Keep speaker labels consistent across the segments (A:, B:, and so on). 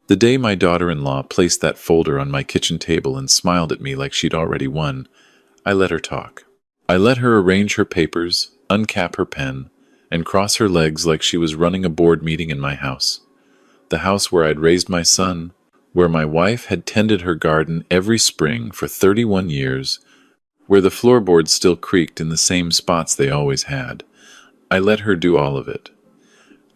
A: The day my daughter-in-law placed that folder on my kitchen table and smiled at me like she'd already won, I let her talk. I let her arrange her papers, uncap her pen, and cross her legs like she was running a board meeting in my house. The house where I'd raised my son, where my wife had tended her garden every spring for 31 years, where the floorboards still creaked in the same spots they always had. I let her do all of it.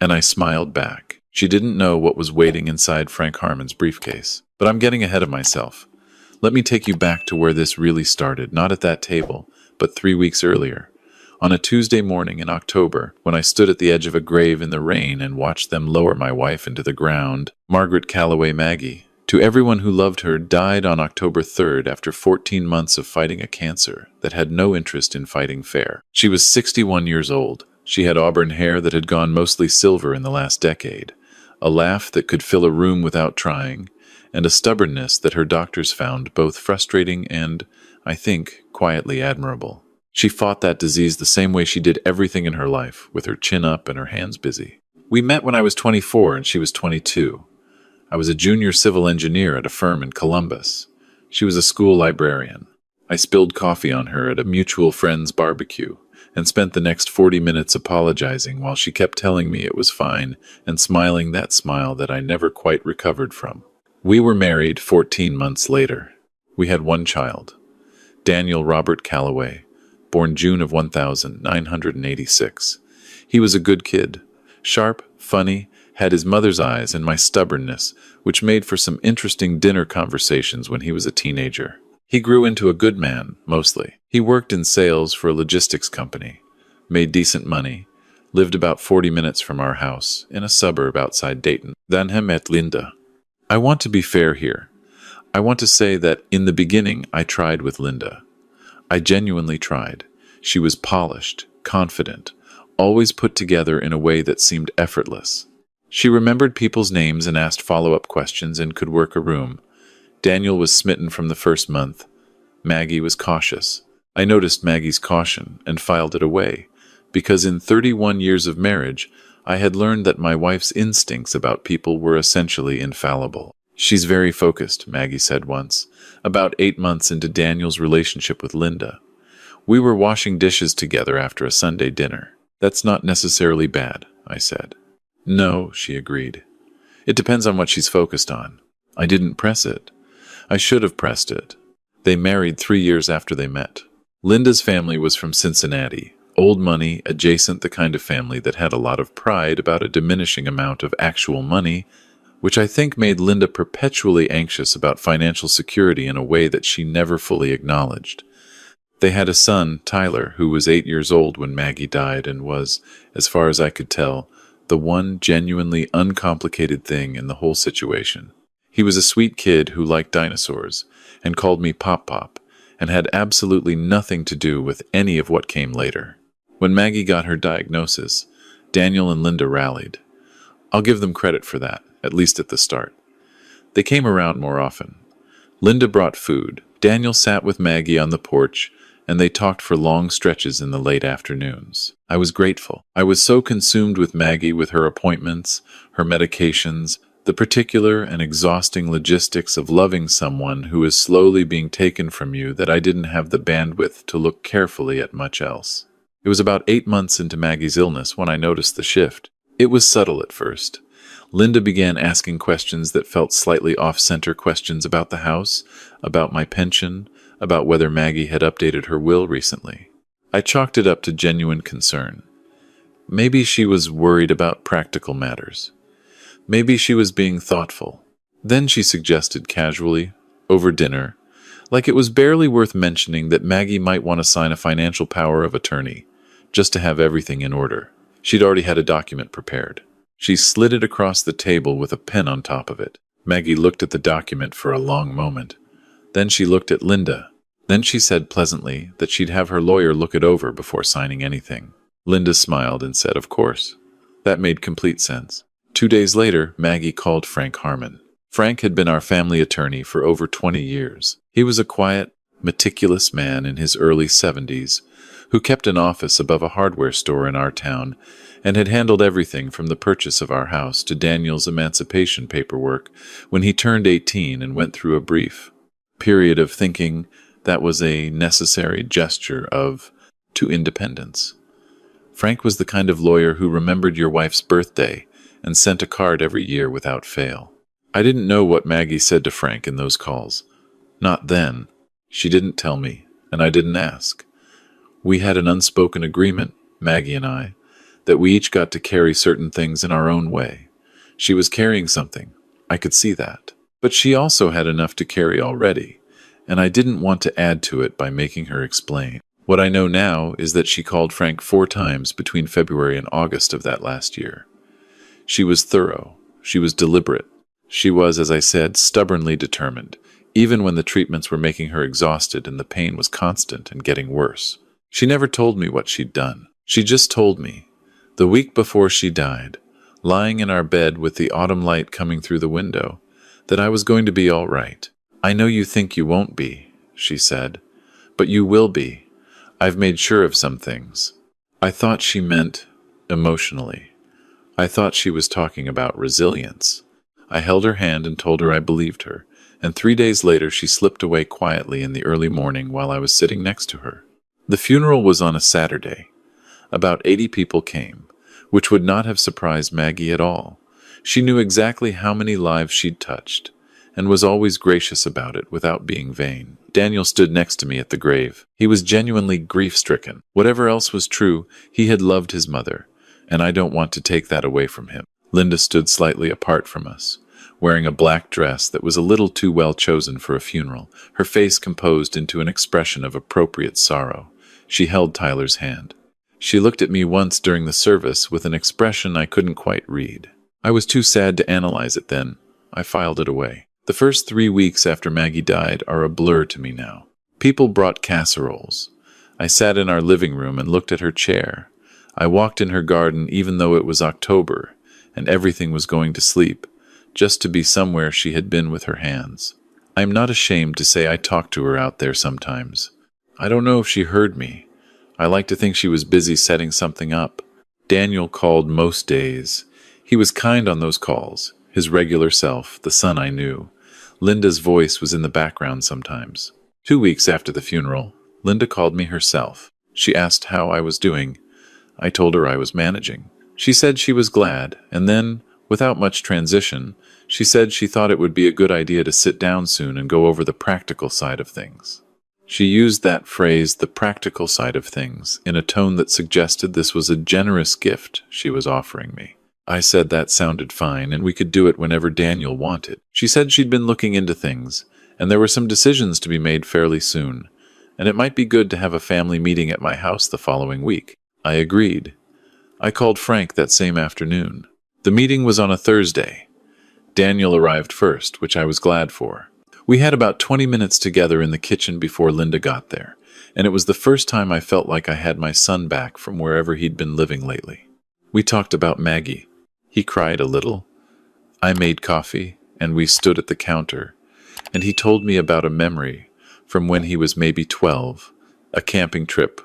A: And I smiled back. She didn't know what was waiting inside Frank Harmon's briefcase. But I'm getting ahead of myself. Let me take you back to where this really started, not at that table, but 3 weeks earlier. On a Tuesday morning in October, when I stood at the edge of a grave in the rain and watched them lower my wife into the ground, Margaret Calloway Maggie, to everyone who loved her, died on October 3rd after 14 months of fighting a cancer that had no interest in fighting fair. She was 61 years old. She had auburn hair that had gone mostly silver in the last decade, a laugh that could fill a room without trying, and a stubbornness that her doctors found both frustrating and, I think, quietly admirable. She fought that disease the same way she did everything in her life, with her chin up and her hands busy. We met when I was 24 and she was 22. I was a junior civil engineer at a firm in Columbus. She was a school librarian. I spilled coffee on her at a mutual friend's barbecue and spent the next 40 minutes apologizing while she kept telling me it was fine and smiling that smile that I never quite recovered from. We were married 14 months later. We had one child, Daniel Robert Calloway, born June of 1986. He was a good kid, sharp, funny, had his mother's eyes and my stubbornness, which made for some interesting dinner conversations when he was a teenager. He grew into a good man, mostly. He worked in sales for a logistics company, made decent money, lived about 40 minutes from our house, in a suburb outside Dayton. Then he met Linda. I want to be fair here. I want to say that in the beginning I tried with Linda. I genuinely tried. She was polished, confident, always put together in a way that seemed effortless. She remembered people's names and asked follow-up questions and could work a room. Daniel was smitten from the first month. Maggie was cautious. I noticed Maggie's caution and filed it away, because in 31 years of marriage, I had learned that my wife's instincts about people were essentially infallible. She's very focused, Maggie said once, about 8 months into Daniel's relationship with Linda. We were washing dishes together after a Sunday dinner. That's not necessarily bad, I said. No, she agreed. It depends on what she's focused on. I didn't press it. I should have pressed it. They married 3 years after they met. Linda's family was from Cincinnati, old money, adjacent, the kind of family that had a lot of pride about a diminishing amount of actual money, which I think made Linda perpetually anxious about financial security in a way that she never fully acknowledged. They had a son, Tyler, who was 8 years old when Maggie died and was, as far as I could tell, the one genuinely uncomplicated thing in the whole situation. He was a sweet kid who liked dinosaurs and called me Pop Pop and had absolutely nothing to do with any of what came later. When Maggie got her diagnosis, Daniel and Linda rallied. I'll give them credit for that, at least at the start. They came around more often. Linda brought food. Daniel sat with Maggie on the porch, and they talked for long stretches in the late afternoons. I was grateful. I was so consumed with Maggie, with her appointments, her medications, the particular and exhausting logistics of loving someone who is slowly being taken from you, that I didn't have the bandwidth to look carefully at much else. It was about 8 months into Maggie's illness when I noticed the shift. It was subtle at first. Linda began asking questions that felt slightly off-center, questions about the house, about my pension, about whether Maggie had updated her will recently. I chalked it up to genuine concern. Maybe she was worried about practical matters. Maybe she was being thoughtful. Then she suggested casually, over dinner, like it was barely worth mentioning, that Maggie might want to sign a financial power of attorney, just to have everything in order. She'd already had a document prepared. She slid it across the table with a pen on top of it. Maggie looked at the document for a long moment. Then she looked at Linda. Then she said pleasantly that she'd have her lawyer look it over before signing anything. Linda smiled and said, of course. That made complete sense. 2 days later, Maggie called Frank Harmon. Frank had been our family attorney for over 20 years. He was a quiet, meticulous man in his early 70s who kept an office above a hardware store in our town and had handled everything from the purchase of our house to Daniel's emancipation paperwork when he turned 18 and went through a brief period of thinking that was a necessary gesture to independence. Frank was the kind of lawyer who remembered your wife's birthday and sent a card every year without fail. I didn't know what Maggie said to Frank in those calls. Not then. She didn't tell me, and I didn't ask. We had an unspoken agreement, Maggie and I, that we each got to carry certain things in our own way. She was carrying something. I could see that. But she also had enough to carry already, and I didn't want to add to it by making her explain. What I know now is that she called Frank 4 times between February and August of that last year. She was thorough. She was deliberate. She was, as I said, stubbornly determined, even when the treatments were making her exhausted and the pain was constant and getting worse. She never told me what she'd done. She just told me, the week before she died, lying in our bed with the autumn light coming through the window, that I was going to be all right. I know you think you won't be, she said, but you will be. I've made sure of some things. I thought she meant emotionally. I thought she was talking about resilience. I held her hand and told her I believed her, and 3 days later she slipped away quietly in the early morning while I was sitting next to her. The funeral was on a Saturday. About 80 people came, which would not have surprised Maggie at all. She knew exactly how many lives she'd touched, and was always gracious about it without being vain. Daniel stood next to me at the grave. He was genuinely grief-stricken. Whatever else was true, he had loved his mother, and I don't want to take that away from him. Linda stood slightly apart from us, wearing a black dress that was a little too well chosen for a funeral, her face composed into an expression of appropriate sorrow. She held Tyler's hand. She looked at me once during the service with an expression I couldn't quite read. I was too sad to analyze it then. I filed it away. The first 3 weeks after Maggie died are a blur to me now. People brought casseroles. I sat in our living room and looked at her chair. I walked in her garden even though it was October and everything was going to sleep, just to be somewhere she had been with her hands. I'm not ashamed to say I talked to her out there sometimes. I don't know if she heard me. I like to think she was busy setting something up. Daniel called most days. He was kind on those calls, his regular self, the son I knew. Linda's voice was in the background sometimes. 2 weeks after the funeral, Linda called me herself. She asked how I was doing. I told her I was managing. She said she was glad, and then, without much transition, she said she thought it would be a good idea to sit down soon and go over the practical side of things. She used that phrase, the practical side of things, in a tone that suggested this was a generous gift she was offering me. I said that sounded fine, and we could do it whenever Daniel wanted. She said she'd been looking into things, and there were some decisions to be made fairly soon, and it might be good to have a family meeting at my house the following week. I agreed. I called Frank that same afternoon. The meeting was on a Thursday. Daniel arrived first, which I was glad for. We had about 20 minutes together in the kitchen before Linda got there, and it was the first time I felt like I had my son back from wherever he'd been living lately. We talked about Maggie. He cried a little. I made coffee, and we stood at the counter, and he told me about a memory from when he was maybe 12, a camping trip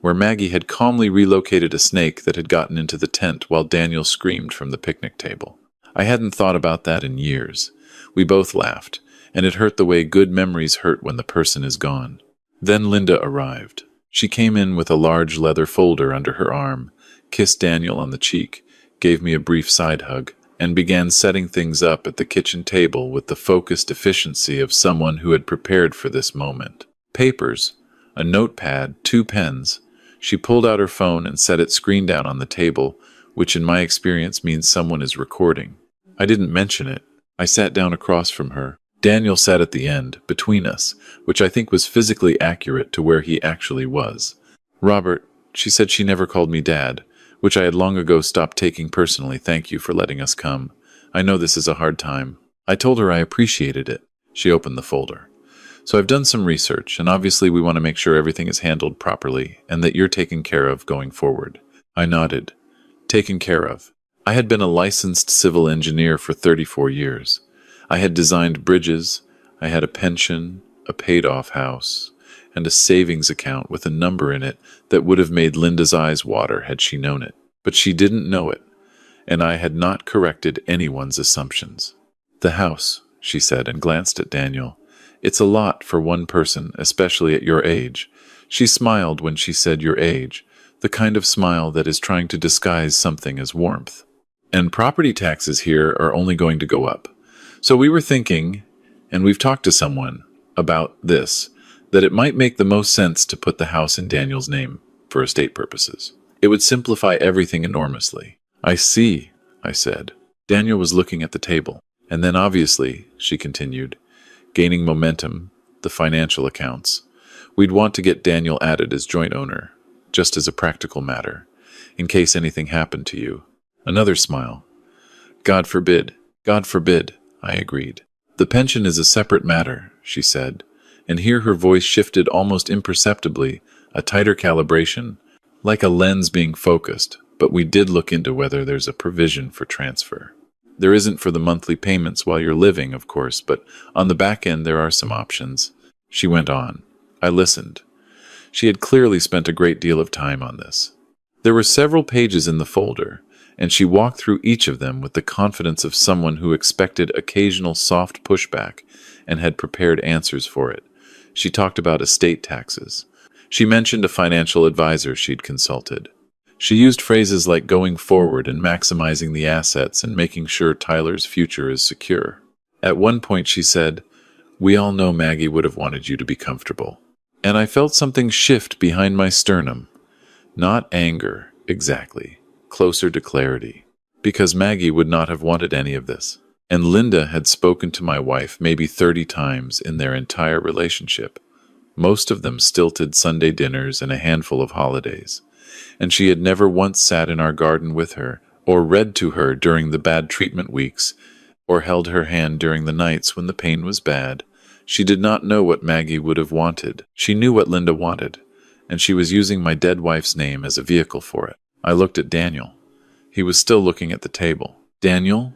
A: where Maggie had calmly relocated a snake that had gotten into the tent while Daniel screamed from the picnic table. I hadn't thought about that in years. We both laughed, and it hurt the way good memories hurt when the person is gone. Then Linda arrived. She came in with a large leather folder under her arm, kissed Daniel on the cheek, gave me a brief side hug, and began setting things up at the kitchen table with the focused efficiency of someone who had prepared for this moment. Papers, a notepad, 2 pens. She pulled out her phone and set its screen down on the table, which in my experience means someone is recording. I didn't mention it. I sat down across from her. Daniel sat at the end, between us, which I think was physically accurate to where he actually was. Robert, she said she never called me Dad, which I had long ago stopped taking personally. Thank you for letting us come. I know this is a hard time. I told her I appreciated it. She opened the folder. So I've done some research, and obviously we want to make sure everything is handled properly and that you're taken care of going forward. I nodded. Taken care of. I had been a licensed civil engineer for 34 years. I had designed bridges. I had a pension, a paid-off house, and a savings account with a number in it that would have made Linda's eyes water had she known it. But she didn't know it, and I had not corrected anyone's assumptions. "The house," she said, and glanced at Daniel. "It's a lot for one person, especially at your age." She smiled when she said your age, the kind of smile that is trying to disguise something as warmth. "And property taxes here are only going to go up. So we were thinking, and we've talked to someone about this, that it might make the most sense to put the house in Daniel's name for estate purposes. It would simplify everything enormously." "I see," I said. Daniel was looking at the table. "And then obviously," she continued, gaining momentum, "the financial accounts. We'd want to get Daniel added as joint owner, just as a practical matter, in case anything happened to you." Another smile. "God forbid, God forbid," I agreed. "The pension is a separate matter," she said, and here her voice shifted almost imperceptibly, a tighter calibration, like a lens being focused, but we did look into whether there's a provision for transfer. There isn't for the monthly payments while you're living, of course, but on the back end there are some options. She went on. I listened. She had clearly spent a great deal of time on this. There were several pages in the folder, and she walked through each of them with the confidence of someone who expected occasional soft pushback and had prepared answers for it. She talked about estate taxes. She mentioned a financial advisor she'd consulted. She used phrases like going forward and maximizing the assets and making sure Tyler's future is secure. At one point she said, "We all know Maggie would have wanted you to be comfortable." And I felt something shift behind my sternum. Not anger, exactly. Closer to clarity. Because Maggie would not have wanted any of this. And Linda had spoken to my wife maybe 30 times in their entire relationship. Most of them stilted Sunday dinners and a handful of holidays. And she had never once sat in our garden with her, or read to her during the bad treatment weeks, or held her hand during the nights when the pain was bad. She did not know what Maggie would have wanted. She knew what Linda wanted, and she was using my dead wife's name as a vehicle for it. I looked at Daniel. He was still looking at the table. "Daniel?"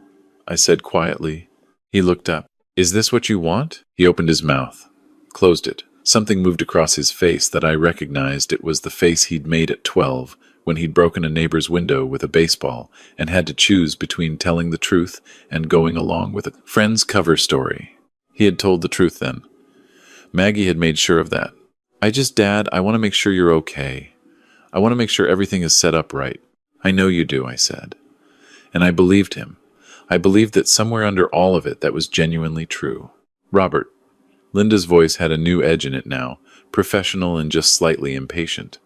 A: I said quietly. He looked up. "Is this what you want?" He opened his mouth, closed it. Something moved across his face that I recognized. It was the face he'd made at 12, when he'd broken a neighbor's window with a baseball and had to choose between telling the truth and going along with a friend's cover story. He had told the truth then. Maggie had made sure of that. Dad, I want to make sure you're okay. I want to make sure everything is set up right." "I know you do," I said. And I believed him. I believed that somewhere under all of it that was genuinely true. "Robert." Linda's voice had a new edge in it now, professional and just slightly impatient.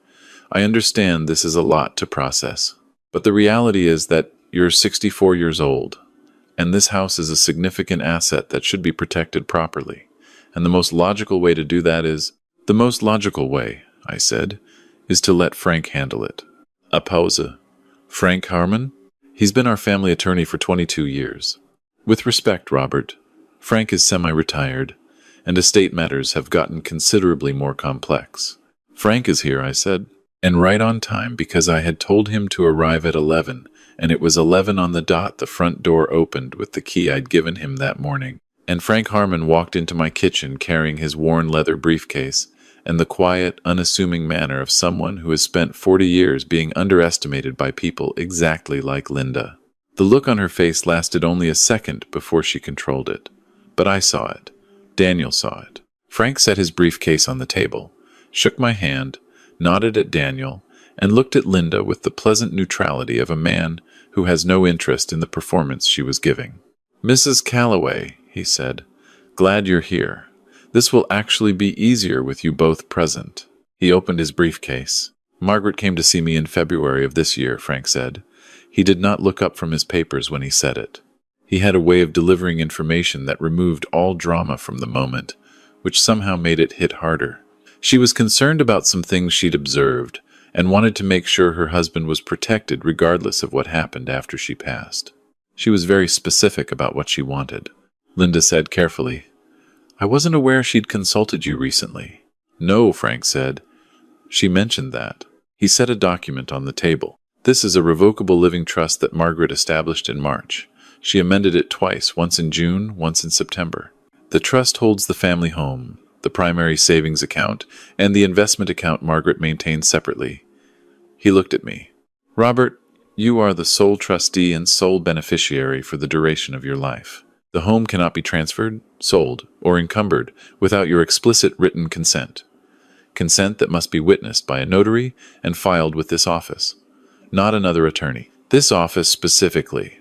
A: "I understand this is a lot to process, but the reality is that you're 64 years old, and this house is a significant asset that should be protected properly. And the most logical way to do that is—" "The most logical way," I said, "is to let Frank handle it." A pause. "Frank Harmon? He's been our family attorney for 22 years. With respect, Robert, Frank is semi-retired, and estate matters have gotten considerably more complex." "Frank is here," I said, "and right on time because I had told him to arrive at 11, and it was 11 on the dot the front door opened with the key I'd given him that morning. And Frank Harmon walked into my kitchen carrying his worn leather briefcase and the quiet, unassuming manner of someone who has spent 40 years being underestimated by people exactly like Linda. The look on her face lasted only a second before she controlled it. But I saw it. Daniel saw it. Frank set his briefcase on the table, shook my hand, nodded at Daniel, and looked at Linda with the pleasant neutrality of a man who has no interest in the performance she was giving. "Mrs. Calloway," he said, "glad you're here. This will actually be easier with you both present." He opened his briefcase. "Margaret came to see me in February of this year," Frank said. He did not look up from his papers when he said it. He had a way of delivering information that removed all drama from the moment, which somehow made it hit harder. She was concerned about some things she'd observed, and wanted to make sure her husband was protected regardless of what happened after she passed. She was very specific about what she wanted. Linda said carefully, "I wasn't aware she'd consulted you recently." "No," Frank said. "She mentioned that." He set a document on the table. "This is a revocable living trust that Margaret established in March. She amended it twice, once in June, once in September. The trust holds the family home, the primary savings account, and the investment account Margaret maintains separately." He looked at me. "Robert, You are the sole trustee and sole beneficiary for the duration of your life. The home cannot be transferred, sold, or encumbered without your explicit written consent. Consent that must be witnessed by a notary and filed with this office, not another attorney. This office specifically.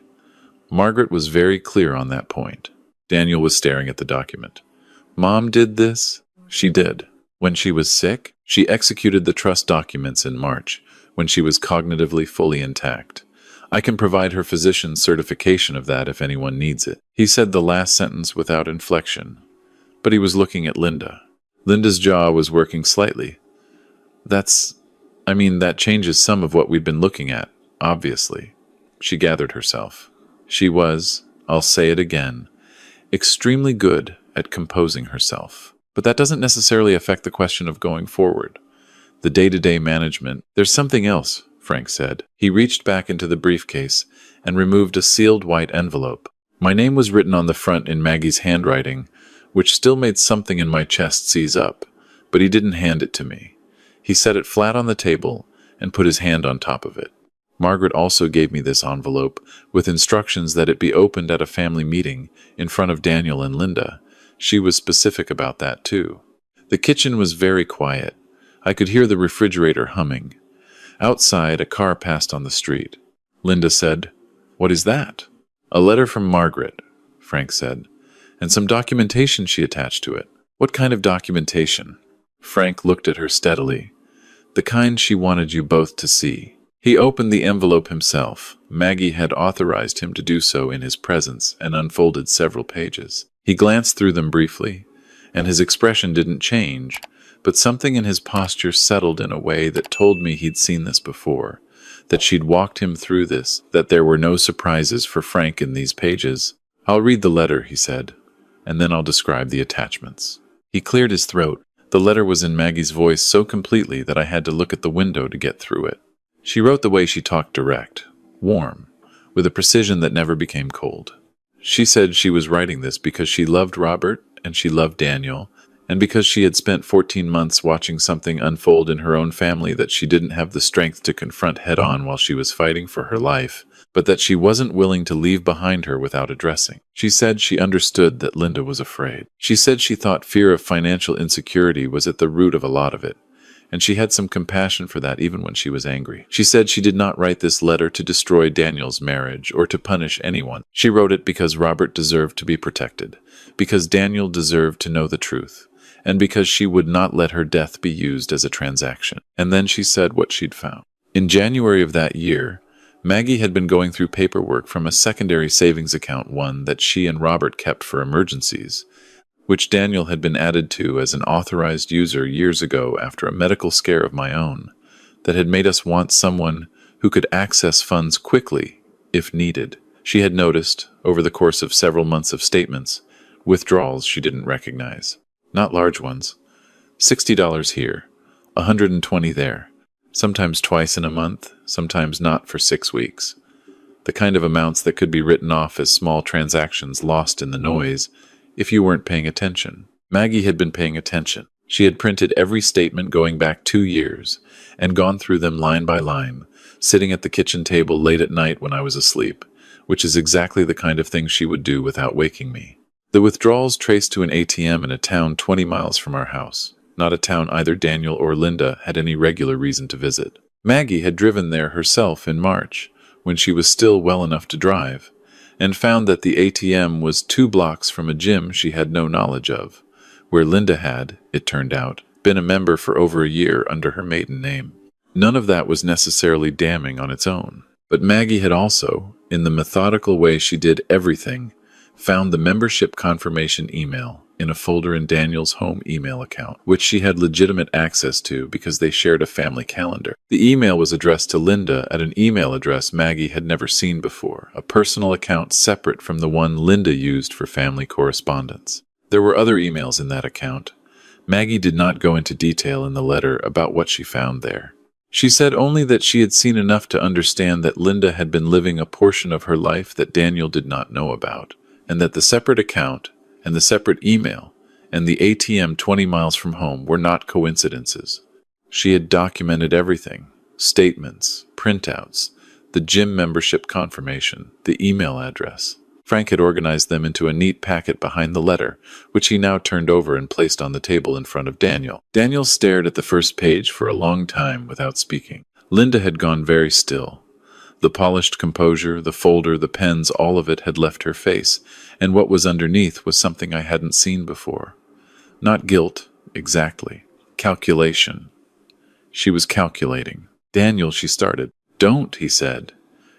A: Margaret was very clear on that point. Daniel was staring at the document. Mom did this? She did. When she was sick, she executed the trust documents in March, when she was cognitively fully intact. I can provide her physician's certification of that if anyone needs it. He said the last sentence without inflection, but he was looking at Linda. Linda's jaw was working slightly. That changes some of what we've been looking at, obviously. She gathered herself. She was, I'll say it again, extremely good at composing herself. But that doesn't necessarily affect the question of going forward. The day-to-day management. There's something else, Frank said. He reached back into the briefcase and removed a sealed white envelope. My name was written on the front in Maggie's handwriting, which still made something in my chest seize up, but he didn't hand it to me. He set it flat on the table and put his hand on top of it. Margaret also gave me this envelope with instructions that it be opened at a family meeting in front of Daniel and Linda. She was specific about that too. The kitchen was very quiet. I could hear the refrigerator humming. Outside, a car passed on the street. Linda said, "What is that?" "A letter from Margaret," Frank said, "and some documentation she attached to it." "What kind of documentation?" Frank looked at her steadily. "The kind she wanted you both to see." He opened the envelope himself. Maggie had authorized him to do so in his presence and unfolded several pages. He glanced through them briefly, and his expression didn't change, but something in his posture settled in a way that told me he'd seen this before, that she'd walked him through this, that there were no surprises for Frank in these pages. "I'll read the letter," he said, "and then I'll describe the attachments." He cleared his throat. The letter was in Maggie's voice so completely that I had to look at the window to get through it. She wrote the way she talked, direct, warm, with a precision that never became cold. She said she was writing this because she loved Robert and she loved Daniel, and because she had spent 14 months watching something unfold in her own family that she didn't have the strength to confront head-on while she was fighting for her life, but that she wasn't willing to leave behind her without addressing. She said she understood that Linda was afraid. She said she thought fear of financial insecurity was at the root of a lot of it, and she had some compassion for that even when she was angry. She said she did not write this letter to destroy Daniel's marriage or to punish anyone. She wrote it because Robert deserved to be protected, because Daniel deserved to know the truth, and because she would not let her death be used as a transaction. And then she said what she'd found. In January of that year, Maggie had been going through paperwork from a secondary savings account, one that she and Robert kept for emergencies, which Daniel had been added to as an authorized user years ago after a medical scare of my own that had made us want someone who could access funds quickly if needed. She had noticed, over the course of several months of statements, withdrawals she didn't recognize. Not large ones. $60 here, $120 there, sometimes twice in a month, sometimes not for 6 weeks. The kind of amounts that could be written off as small transactions lost in the noise if you weren't paying attention. Maggie had been paying attention. She had printed every statement going back 2 years and gone through them line by line, sitting at the kitchen table late at night when I was asleep, which is exactly the kind of thing she would do without waking me. The withdrawals traced to an ATM in a town 20 miles from our house, not a town either Daniel or Linda had any regular reason to visit. Maggie had driven there herself in March, when she was still well enough to drive, and found that the ATM was 2 blocks from a gym she had no knowledge of, where Linda had, it turned out, been a member for over a year under her maiden name. None of that was necessarily damning on its own, but Maggie had also, in the methodical way she did everything, found the membership confirmation email in a folder in Daniel's home email account, which she had legitimate access to because they shared a family calendar. The email was addressed to Linda at an email address Maggie had never seen before, a personal account separate from the one Linda used for family correspondence. There were other emails in that account. Maggie did not go into detail in the letter about what she found there. She said only that she had seen enough to understand that Linda had been living a portion of her life that Daniel did not know about, and that the separate account and the separate email and the ATM 20 miles from home were not coincidences. She had documented everything, statements, printouts, the gym membership confirmation, the email address. Frank had organized them into a neat packet behind the letter, which he now turned over and placed on the table in front of Daniel. Daniel stared at the first page for a long time without speaking. Linda had gone very still. The polished composure, the folder, the pens, all of it had left her face, and what was underneath was something I hadn't seen before. Not guilt, exactly. Calculation. She was calculating. "Daniel," she started. "Don't," he said,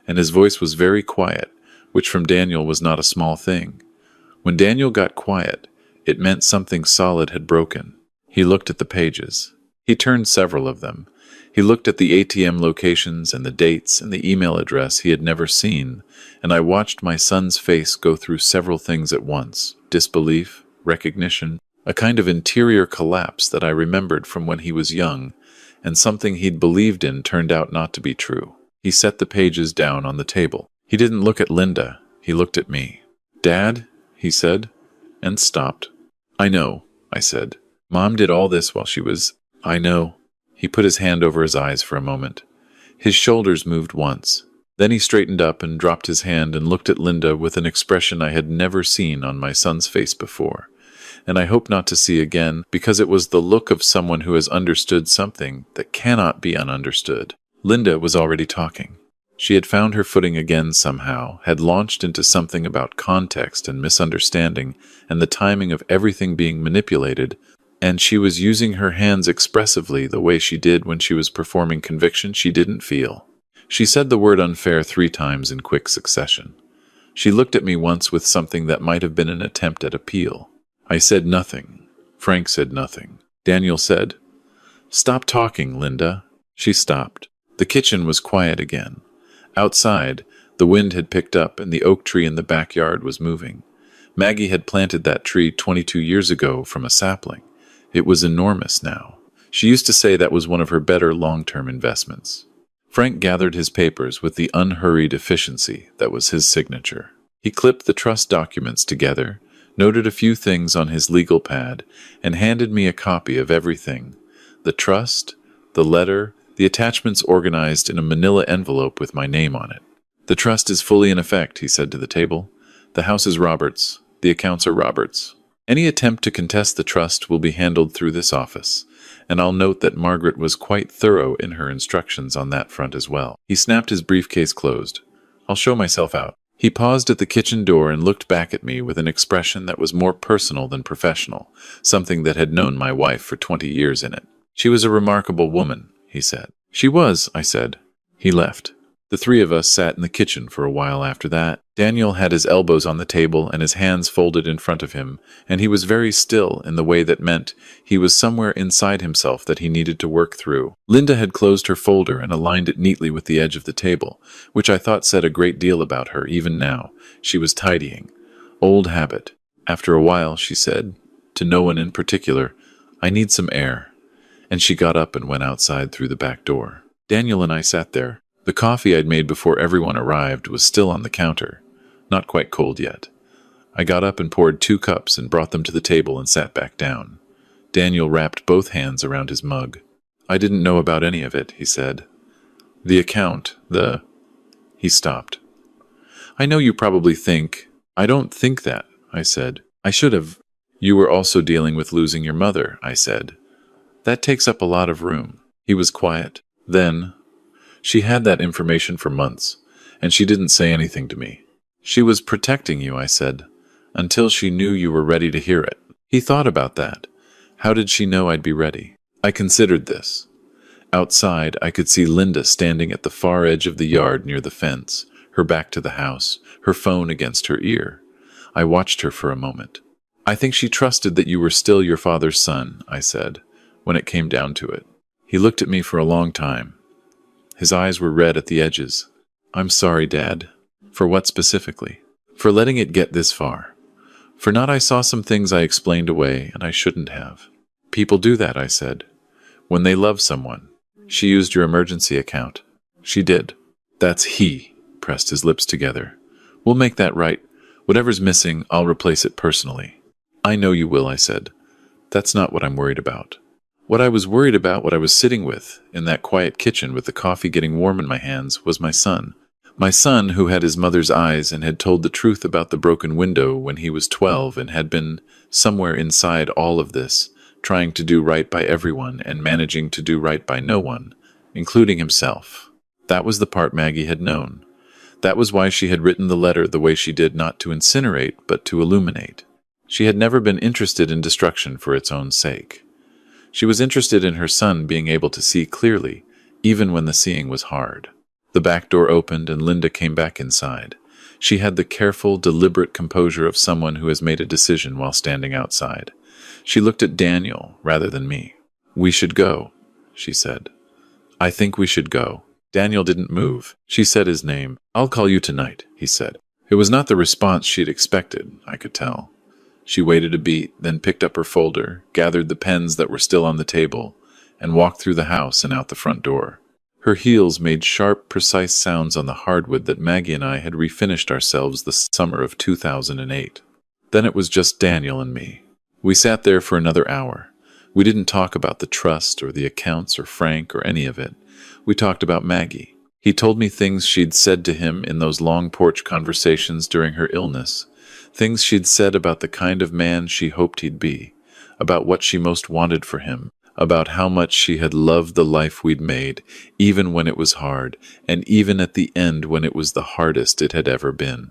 A: and his voice was very quiet, which from Daniel was not a small thing. When Daniel got quiet, it meant something solid had broken. He looked at the pages. He turned several of them. He looked at the ATM locations and the dates and the email address he had never seen, and I watched my son's face go through several things at once: disbelief, recognition, a kind of interior collapse that I remembered from when he was young, and something he'd believed in turned out not to be true. He set the pages down on the table. He didn't look at Linda. He looked at me. "Dad," he said, and stopped. "I know," I said. "Mom did all this while she was—" "I know." He put his hand over his eyes for a moment. His shoulders moved once. Then he straightened up and dropped his hand and looked at Linda with an expression I had never seen on my son's face before, and I hope not to see again, because it was the look of someone who has understood something that cannot be ununderstood. Linda was already talking. She had found her footing again somehow, had launched into something about context and misunderstanding and the timing of everything being manipulated, and she was using her hands expressively the way she did when she was performing conviction she didn't feel. She said the word unfair 3 times in quick succession. She looked at me once with something that might have been an attempt at appeal. I said nothing. Frank said nothing. Daniel said, "Stop talking, Linda." She stopped. The kitchen was quiet again. Outside, the wind had picked up and the oak tree in the backyard was moving. Maggie had planted that tree 22 years ago from a sapling. It was enormous now. She used to say that was one of her better long-term investments. Frank gathered his papers with the unhurried efficiency that was his signature. He clipped the trust documents together, noted a few things on his legal pad, and handed me a copy of everything: the trust, the letter, the attachments organized in a manila envelope with my name on it. "The trust is fully in effect," he said to the table. "The house is Robert's. The accounts are Robert's. Any attempt to contest the trust will be handled through this office, and I'll note that Margaret was quite thorough in her instructions on that front as well." He snapped his briefcase closed. "I'll show myself out." He paused at the kitchen door and looked back at me with an expression that was more personal than professional, something that had known my wife for 20 years in it. "She was a remarkable woman," he said. "She was," I said. He left. The 3 of us sat in the kitchen for a while after that. Daniel had his elbows on the table and his hands folded in front of him, and he was very still in the way that meant he was somewhere inside himself that he needed to work through. Linda had closed her folder and aligned it neatly with the edge of the table, which I thought said a great deal about her even now. She was tidying. Old habit. After a while, she said, to no one in particular, "I need some air." And she got up and went outside through the back door. Daniel and I sat there. The coffee I'd made before everyone arrived was still on the counter, not quite cold yet. I got up and poured 2 cups and brought them to the table and sat back down. Daniel wrapped both hands around his mug. "I didn't know about any of it," he said. "The account, He stopped. "I know you probably think—" "I don't think that," I said. "I should have." "You were also dealing with losing your mother," I said. "That takes up a lot of room." He was quiet. Then, "She had that information for months, and she didn't say anything to me." "She was protecting you," I said, "until she knew you were ready to hear it." He thought about that. How did she know I'd be ready? I considered this. Outside, I could see Linda standing at the far edge of the yard near the fence, her back to the house, her phone against her ear. I watched her for a moment. "I think she trusted that you were still your father's son," I said, when it came down to it. He looked at me for a long time. His eyes were red at the edges. "I'm sorry, Dad." "For what specifically?" "For letting it get this far. For not I saw some things I explained away, and I shouldn't have." "People do that," I said, "when they love someone." "She used your emergency account." "She did." "That's he," pressed his lips together. "We'll make that right. Whatever's missing, I'll replace it personally." "I know you will," I said. "That's not what I'm worried about." What I was worried about, what I was sitting with in that quiet kitchen with the coffee getting warm in my hands, was my son. My son, who had his mother's eyes and had told the truth about the broken window when he was 12 and had been somewhere inside all of this, trying to do right by everyone and managing to do right by no one, including himself. That was the part Maggie had known. That was why she had written the letter the way she did, not to incinerate, but to illuminate. She had never been interested in destruction for its own sake. She was interested in her son being able to see clearly, even when the seeing was hard. The back door opened and Linda came back inside. She had the careful, deliberate composure of someone who has made a decision while standing outside. She looked at Daniel rather than me. "We should go," she said. "I think we should go." Daniel didn't move. She said his name. "I'll call you tonight," he said. It was not the response she'd expected, I could tell. She waited a beat, then picked up her folder, gathered the pens that were still on the table, and walked through the house and out the front door. Her heels made sharp, precise sounds on the hardwood that Maggie and I had refinished ourselves the summer of 2008. Then it was just Daniel and me. We sat there for another hour. We didn't talk about the trust or the accounts or Frank or any of it. We talked about Maggie. He told me things she'd said to him in those long porch conversations during her illness. Things she'd said about the kind of man she hoped he'd be, about what she most wanted for him, about how much she had loved the life we'd made, even when it was hard, and even at the end when it was the hardest it had ever been.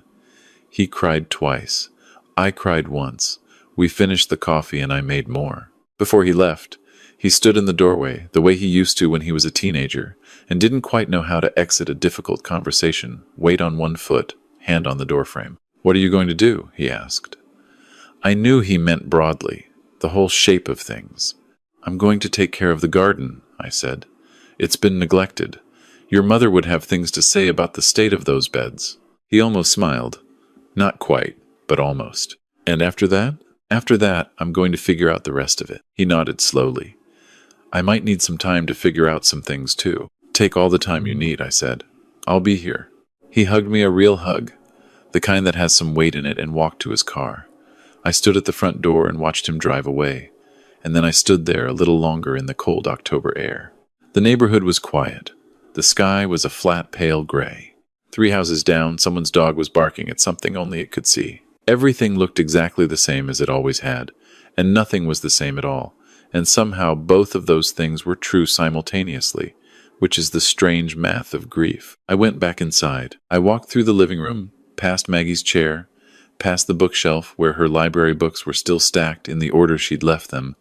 A: He cried twice. I cried once. We finished the coffee and I made more. Before he left, he stood in the doorway, the way he used to when he was a teenager, and didn't quite know how to exit a difficult conversation, weight on one foot, hand on the doorframe. "What are you going to do?" he asked. I knew he meant broadly, the whole shape of things. "I'm going to take care of the garden," I said. "It's been neglected. Your mother would have things to say about the state of those beds." He almost smiled. Not quite, but almost. "And after that?" "After that, I'm going to figure out the rest of it." He nodded slowly. "I might need some time to figure out some things too." "Take all the time you need," I said. "I'll be here." He hugged me, a real hug, the kind that has some weight in it, and walked to his car. I stood at the front door and watched him drive away, and then I stood there a little longer in the cold October air. The neighborhood was quiet. The sky was a flat, pale gray. 3 houses down, someone's dog was barking at something only it could see. Everything looked exactly the same as it always had, and nothing was the same at all, and somehow both of those things were true simultaneously, which is the strange math of grief. I went back inside. I walked through the living room, past Maggie's chair, past the bookshelf where her library books were still stacked in the order she'd left them,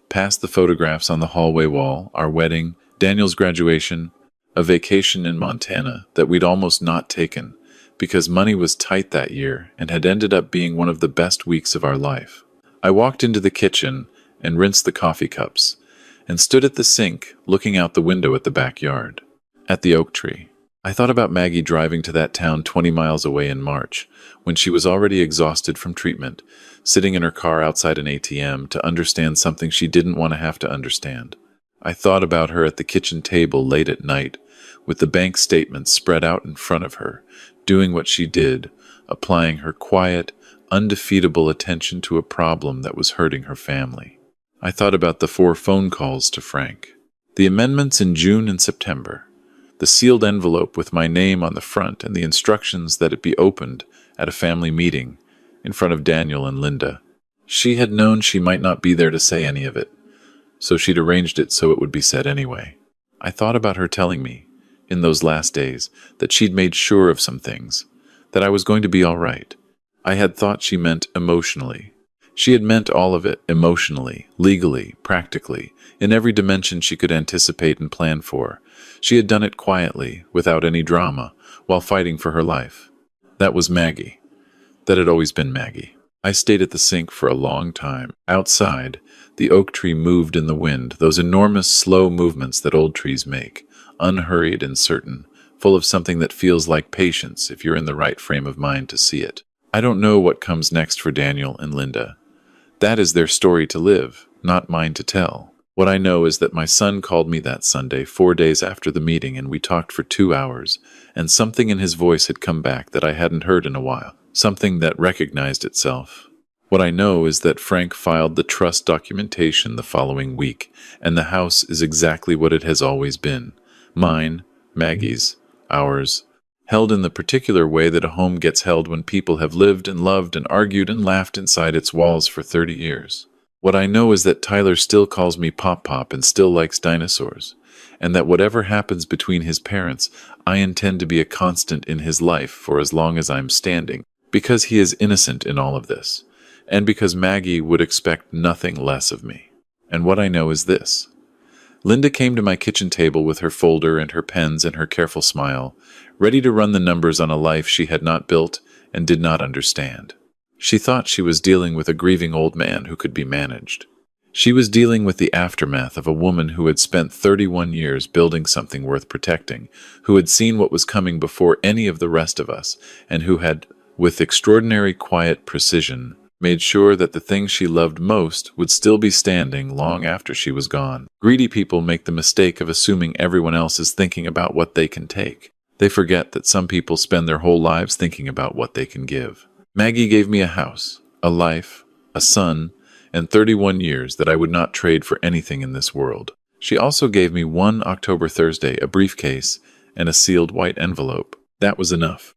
A: past the photographs on the hallway wall, our wedding, Daniel's graduation, a vacation in Montana that we'd almost not taken because money was tight that year and had ended up being one of the best weeks of our life. I walked into the kitchen and rinsed the coffee cups and stood at the sink looking out the window at the backyard, at the oak tree. I thought about Maggie driving to that town 20 miles away in March, when she was already exhausted from treatment, sitting in her car outside an ATM to understand something she didn't want to have to understand. I thought about her at the kitchen table late at night, with the bank statements spread out in front of her, doing what she did, applying her quiet, undefeatable attention to a problem that was hurting her family. I thought about the 4 phone calls to Frank, the amendments in June and September, the sealed envelope with my name on the front and the instructions that it be opened at a family meeting in front of Daniel and Linda. She had known she might not be there to say any of it, so she'd arranged it so it would be said anyway. I thought about her telling me, in those last days, that she'd made sure of some things, that I was going to be all right. I had thought she meant emotionally. She had meant all of it, emotionally, legally, practically, in every dimension she could anticipate and plan for. She had done it quietly, without any drama, while fighting for her life. That was Maggie. That had always been Maggie. I stayed at the sink for a long time. Outside, the oak tree moved in the wind, those enormous, slow movements that old trees make, unhurried and certain, full of something that feels like patience if you're in the right frame of mind to see it. I don't know what comes next for Daniel and Linda. That is their story to live, not mine to tell. What I know is that my son called me that Sunday, 4 days after the meeting, and we talked for 2 hours, and something in his voice had come back that I hadn't heard in a while, something that recognized itself. What I know is that Frank filed the trust documentation the following week, and the house is exactly what it has always been. Mine, Maggie's, ours, held in the particular way that a home gets held when people have lived and loved and argued and laughed inside its walls for 30 years. What I know is that Tyler still calls me Pop Pop and still likes dinosaurs, and that whatever happens between his parents, I intend to be a constant in his life for as long as I'm standing, because he is innocent in all of this, and because Maggie would expect nothing less of me. And what I know is this. Linda came to my kitchen table with her folder and her pens and her careful smile, ready to run the numbers on a life she had not built and did not understand. She thought she was dealing with a grieving old man who could be managed. She was dealing with the aftermath of a woman who had spent 31 years building something worth protecting, who had seen what was coming before any of the rest of us, and who had, with extraordinary quiet precision, made sure that the thing she loved most would still be standing long after she was gone. Greedy people make the mistake of assuming everyone else is thinking about what they can take. They forget that some people spend their whole lives thinking about what they can give. Maggie gave me a house, a life, a son, and 31 years that I would not trade for anything in this world. She also gave me one October Thursday, a briefcase, and a sealed white envelope. That was enough.